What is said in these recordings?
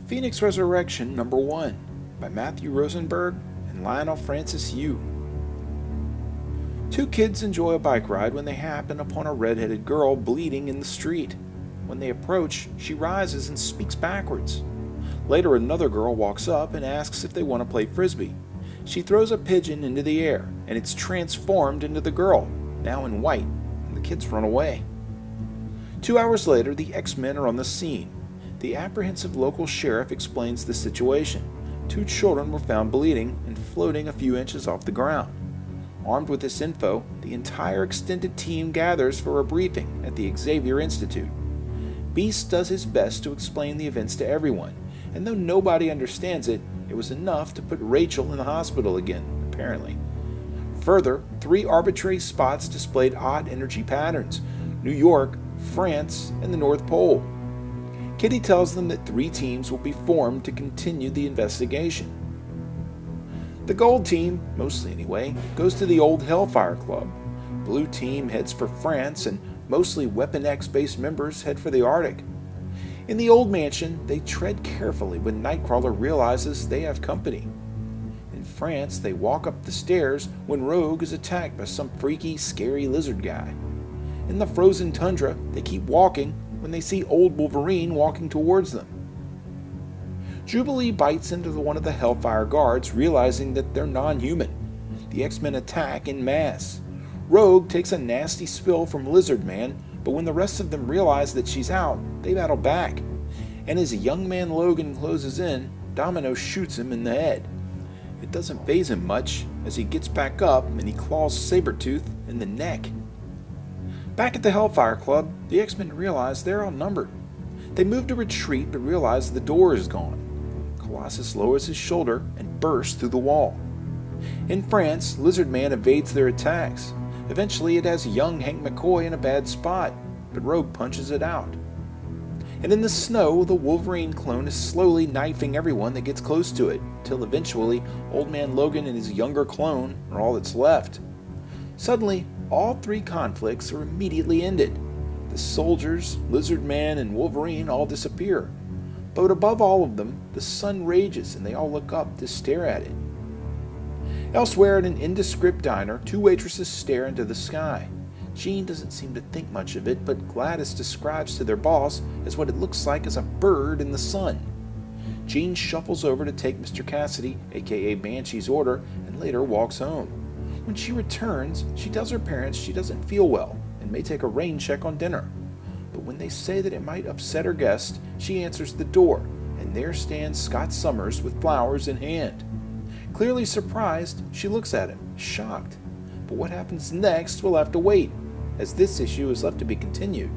Phoenix Resurrection #1 by Matthew Rosenberg and Lionel Francis Yu. Two kids enjoy a bike ride when they happen upon a red-headed girl bleeding in the street. When they approach, she rises and speaks backwards. Later, another girl walks up and asks if they want to play frisbee. She throws a pigeon into the air, and it's transformed into the girl, now in white, and the kids run away. 2 hours later, the X-Men are on the scene. The apprehensive local sheriff explains the situation. Two children were found bleeding and floating a few inches off the ground. Armed with this info, the entire extended team gathers for a briefing at the Xavier Institute. Beast does his best to explain the events to everyone, and though nobody understands it, it was enough to put Rachel in the hospital again, apparently. Further, 3 arbitrary spots displayed odd energy patterns: New York, France, and the North Pole. Kitty tells them that 3 teams will be formed to continue the investigation. The gold team, mostly anyway, goes to the old Hellfire Club. Blue team heads for France, and mostly Weapon X-based members head for the Arctic. In the old mansion, they tread carefully when Nightcrawler realizes they have company. In France, they walk up the stairs when Rogue is attacked by some freaky, scary lizard guy. In the frozen tundra, they keep walking when they see old Wolverine walking towards them. Jubilee bites into one of the Hellfire guards, realizing that they're non-human. The X-Men attack en masse. Rogue takes a nasty spill from Lizard Man, but when the rest of them realize that she's out, they battle back. And as young man Logan closes in, Domino shoots him in the head. It doesn't faze him much, as he gets back up and he claws Sabretooth in the neck. Back at the Hellfire Club, the X-Men realize they're outnumbered. They move to retreat but realize the door is gone. Colossus lowers his shoulder and bursts through the wall. In France, Lizard Man evades their attacks. Eventually, it has young Hank McCoy in a bad spot, but Rogue punches it out. And in the snow, the Wolverine clone is slowly knifing everyone that gets close to it, till eventually Old Man Logan and his younger clone are all that's left. Suddenly, all 3 conflicts are immediately ended. The soldiers, Lizard Man, and Wolverine all disappear. But above all of them, the sun rages and they all look up to stare at it. Elsewhere at an indescript diner, 2 waitresses stare into the sky. Jean doesn't seem to think much of it, but Gladys describes to their boss as what it looks like as a bird in the sun. Jean shuffles over to take Mr. Cassidy, aka Banshee's order, and later walks home. When she returns, she tells her parents she doesn't feel well and may take a rain check on dinner. But when they say that it might upset her guest, she answers the door, and there stands Scott Summers with flowers in hand. Clearly surprised, she looks at him, shocked. But what happens next will have to wait, as this issue is left to be continued.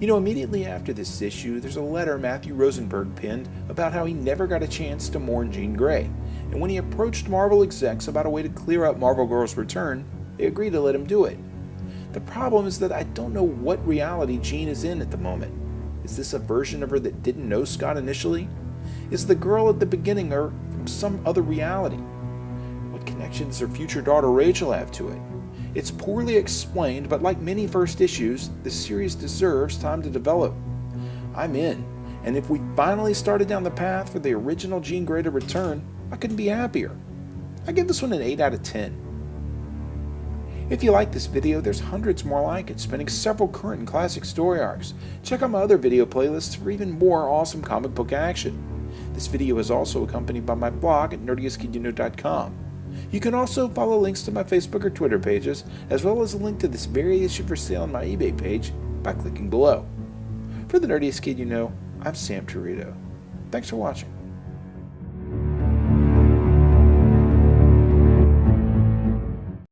Immediately after this issue, there's a letter Matthew Rosenberg penned about how he never got a chance to mourn Jean Grey, and when he approached Marvel execs about a way to clear up Marvel Girl's return, they agreed to let him do it. The problem is that I don't know what reality Jean is in at the moment. Is this a version of her that didn't know Scott initially? Is the girl at the beginning her from some other reality? What connection does her future daughter Rachel have to it? It's poorly explained, but like many first issues, the series deserves time to develop. I'm in, and if we finally started down the path for the original Jean Grey to return, I couldn't be happier. I give this one an 8 out of 10. If you like this video, there's hundreds more like it, spanning several current and classic story arcs. Check out my other video playlists for even more awesome comic book action. This video is also accompanied by my blog at nerdiestkidyouknow.com. You can also follow links to my Facebook or Twitter pages, as well as a link to this very issue for sale on my eBay page by clicking below. For the Nerdiest Kid You Know, I'm Sam Torito. Thanks for watching.